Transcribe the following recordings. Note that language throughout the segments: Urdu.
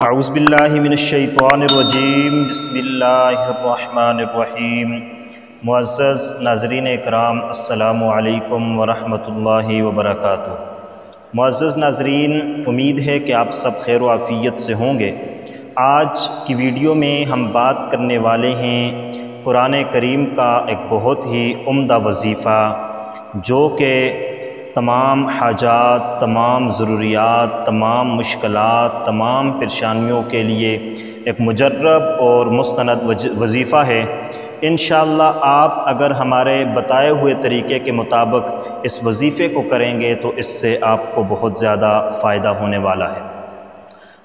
اعوذ باللہ من الشیطان الرجیم بسم اللہ الرحمن الرحیم۔ معزز ناظرین اکرام، السلام علیکم ورحمۃ اللہ وبرکاتہ۔ معزز ناظرین، امید ہے کہ آپ سب خیر و عافیت سے ہوں گے۔ آج کی ویڈیو میں ہم بات کرنے والے ہیں قرآن کریم کا ایک بہت ہی عمدہ وظیفہ، جو کہ تمام حاجات، تمام ضروریات، تمام مشکلات، تمام پریشانیوں کے لیے ایک مجرب اور مستند وظیفہ ہے۔ انشاءاللہ آپ اگر ہمارے بتائے ہوئے طریقے کے مطابق اس وظیفے کو کریں گے تو اس سے آپ کو بہت زیادہ فائدہ ہونے والا ہے۔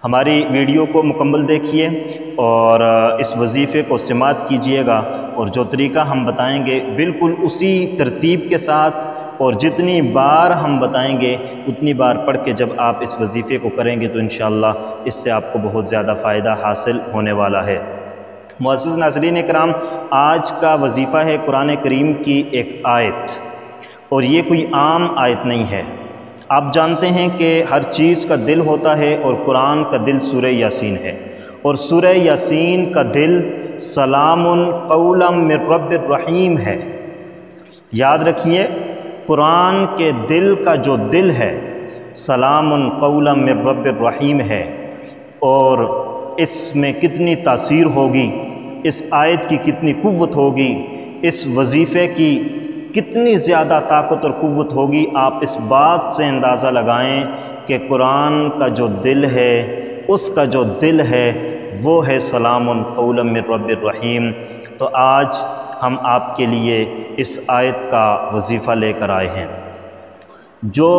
ہماری ویڈیو کو مکمل دیکھیے اور اس وظیفے کو سماعت کیجئے گا، اور جو طریقہ ہم بتائیں گے بالکل اسی ترتیب کے ساتھ، اور جتنی بار ہم بتائیں گے اتنی بار پڑھ کے جب آپ اس وظیفے کو کریں گے تو انشاءاللہ اس سے آپ کو بہت زیادہ فائدہ حاصل ہونے والا ہے۔ معزز ناظرین اکرام، آج کا وظیفہ ہے قرآن کریم کی ایک آیت، اور یہ کوئی عام آیت نہیں ہے۔ آپ جانتے ہیں کہ ہر چیز کا دل ہوتا ہے، اور قرآن کا دل سورہ یاسین ہے، اور سورہ یاسین کا دل سلام قولا من رب الرحیم ہے۔ یاد رکھیے، قرآن کے دل کا جو دل ہے سلام قولا من رب الرحیم ہے، اور اس میں کتنی تاثیر ہوگی، اس آیت کی کتنی قوت ہوگی، اس وظیفے کی کتنی زیادہ طاقت اور قوت ہوگی، آپ اس بات سے اندازہ لگائیں کہ قرآن کا جو دل ہے، اس کا جو دل ہے وہ ہے سلام قولا من رب الرحیم۔ تو آج ہم آپ کے لیے اس آیت کا وظیفہ لے کر آئے ہیں۔ جو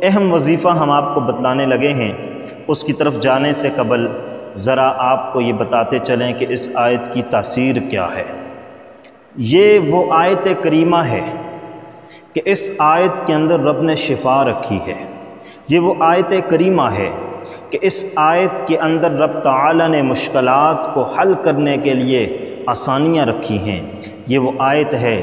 اہم وظیفہ ہم آپ کو بتلانے لگے ہیں، اس کی طرف جانے سے قبل ذرا آپ کو یہ بتاتے چلیں کہ اس آیت کی تاثیر کیا ہے۔ یہ وہ آیت کریمہ ہے کہ اس آیت کے اندر رب نے شفا رکھی ہے۔ یہ وہ آیت کریمہ ہے کہ اس آیت کے اندر رب تعالی نے مشکلات کو حل کرنے کے لیے آسانیاں رکھی ہیں۔ یہ وہ آیت ہے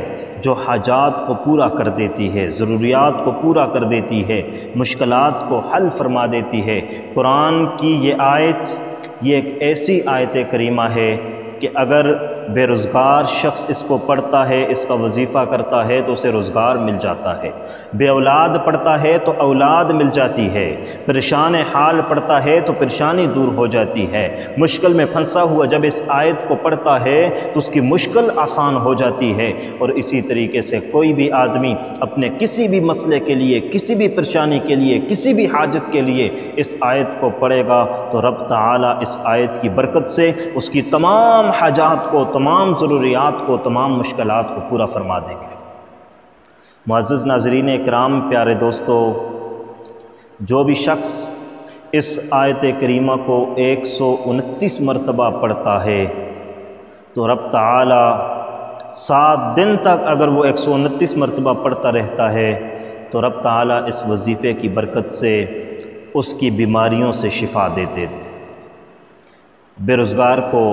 جو حاجات کو پورا کر دیتی ہے، ضروریات کو پورا کر دیتی ہے، مشکلات کو حل فرما دیتی ہے۔ قرآن کی یہ آیت، یہ ایک ایسی آیت کریمہ ہے کہ اگر بے روزگار شخص اس کو پڑھتا ہے، اس کا وظیفہ کرتا ہے تو اسے روزگار مل جاتا ہے، بے اولاد پڑھتا ہے تو اولاد مل جاتی ہے، پریشان حال پڑھتا ہے تو پریشانی دور ہو جاتی ہے، مشکل میں پھنسا ہوا جب اس آیت کو پڑھتا ہے تو اس کی مشکل آسان ہو جاتی ہے۔ اور اسی طریقے سے کوئی بھی آدمی اپنے کسی بھی مسئلے کے لیے، کسی بھی پریشانی کے لیے، کسی بھی حاجت کے لیے اس آیت کو پڑھے گا تو رب تعالیٰ اس آیت کی برکت سے اس کی تمام حاجات کو، تمام ضروریات کو، تمام مشکلات کو پورا فرما دیں گے۔ معزز ناظرین اکرام، پیارے دوستو، جو بھی شخص اس آیت کریمہ کو 129 مرتبہ پڑھتا ہے تو رب تعالی 7 دن تک اگر وہ 129 مرتبہ پڑھتا رہتا ہے تو رب تعالی اس وظیفے کی برکت سے اس کی بیماریوں سے شفا دیتے تھے، بے روزگار کو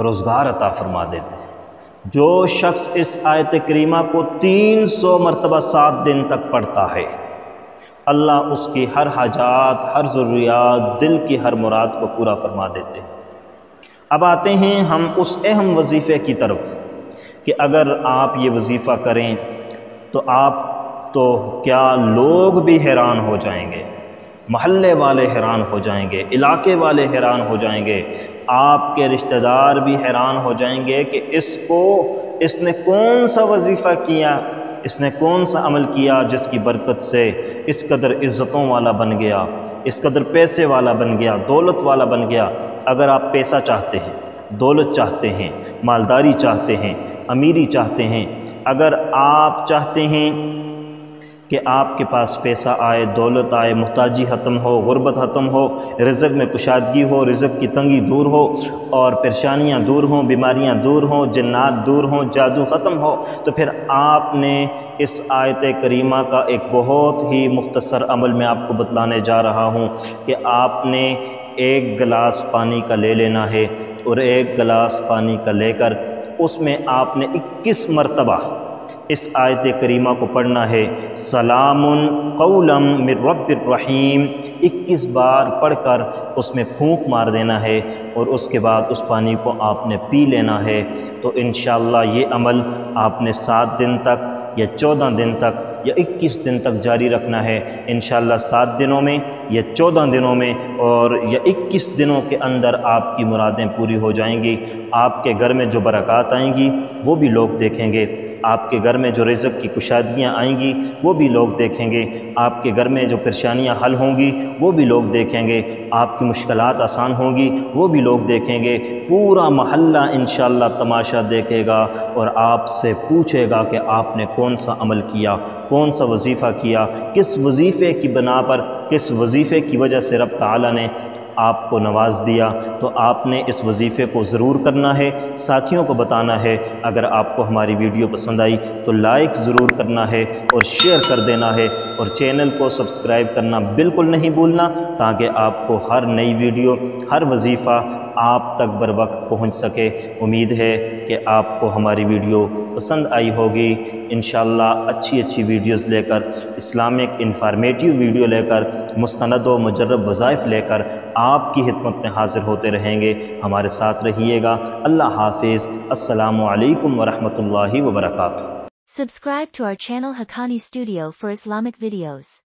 روزگار عطا فرما دیتے ہیں۔ جو شخص اس آیت کریمہ کو 300 مرتبہ 7 دن تک پڑھتا ہے، اللہ اس کی ہر حاجات، ہر ضروریات، دل کی ہر مراد کو پورا فرما دیتے ہیں۔ اب آتے ہیں ہم اس اہم وظیفے کی طرف کہ اگر آپ یہ وظیفہ کریں تو آپ تو کیا لوگ بھی حیران ہو جائیں گے، محلے والے حیران ہو جائیں گے، علاقے والے حیران ہو جائیں گے، آپ کے رشتہ دار بھی حیران ہو جائیں گے کہ اس نے کون سا وظیفہ کیا، اس نے کون سا عمل کیا جس کی برکت سے اس قدر عزتوں والا بن گیا، اس قدر پیسے والا بن گیا، دولت والا بن گیا۔ اگر آپ پیسہ چاہتے ہیں، دولت چاہتے ہیں، مالداری چاہتے ہیں، امیری چاہتے ہیں، اگر آپ چاہتے ہیں کہ آپ کے پاس پیسہ آئے، دولت آئے، محتاجی ختم ہو، غربت ختم ہو، رزق میں کشادگی ہو، رزق کی تنگی دور ہو، اور پریشانیاں دور ہوں، بیماریاں دور ہوں، جنات دور ہوں، جادو ختم ہو، تو پھر آپ نے اس آیت کریمہ کا ایک بہت ہی مختصر عمل میں آپ کو بتلانے جا رہا ہوں کہ آپ نے 1 گلاس پانی کا لے لینا ہے، اور 1 گلاس پانی کا لے کر اس میں آپ نے 21 مرتبہ اس آیت کریمہ کو پڑھنا ہے سلامٌ قولاً من رب الرحیم، 21 بار پڑھ کر اس میں پھونک مار دینا ہے اور اس کے بعد اس پانی کو آپ نے پی لینا ہے۔ تو انشاءاللہ یہ عمل آپ نے 7 دن تک یا 14 دن تک یا 21 دن تک جاری رکھنا ہے۔ انشاءاللہ 7 دنوں میں یا 14 دنوں میں اور یا 21 دنوں کے اندر آپ کی مرادیں پوری ہو جائیں گی۔ آپ کے گھر میں جو برکات آئیں گی وہ بھی لوگ دیکھیں گے، آپ کے گھر میں جو رزق کی کشادگیاں آئیں گی وہ بھی لوگ دیکھیں گے، آپ کے گھر میں جو پریشانیاں حل ہوں گی وہ بھی لوگ دیکھیں گے، آپ کی مشکلات آسان ہوں گی وہ بھی لوگ دیکھیں گے۔ پورا محلہ انشاءاللہ تماشا دیکھے گا اور آپ سے پوچھے گا کہ آپ نے کون سا عمل کیا، کون سا وظیفہ کیا، کس وظیفے کی بنا پر، کس وظیفے کی وجہ سے رب تعالیٰ نے آپ کو نواز دیا۔ تو آپ نے اس وظیفے کو ضرور کرنا ہے، ساتھیوں کو بتانا ہے۔ اگر آپ کو ہماری ویڈیو پسند آئی تو لائک ضرور کرنا ہے اور شیئر کر دینا ہے، اور چینل کو سبسکرائب کرنا بالکل نہیں بھولنا، تاکہ آپ کو ہر نئی ویڈیو، ہر وظیفہ آپ تک بر وقت پہنچ سکے۔ امید ہے کہ آپ کو ہماری ویڈیو پسند آئی ہوگی۔ انشاءاللہ اچھی ویڈیوز لے کر، اسلامک انفارمیٹیو ویڈیو لے کر، مستند و مجرب وظائف لے کر آپ کی خدمت میں حاضر ہوتے رہیں گے۔ ہمارے ساتھ رہیے گا۔ اللہ حافظ۔ السلام علیکم ورحمۃ اللہ وبرکاتہ۔ Subscribe to our channel Haqqani Studio for Islamic videos.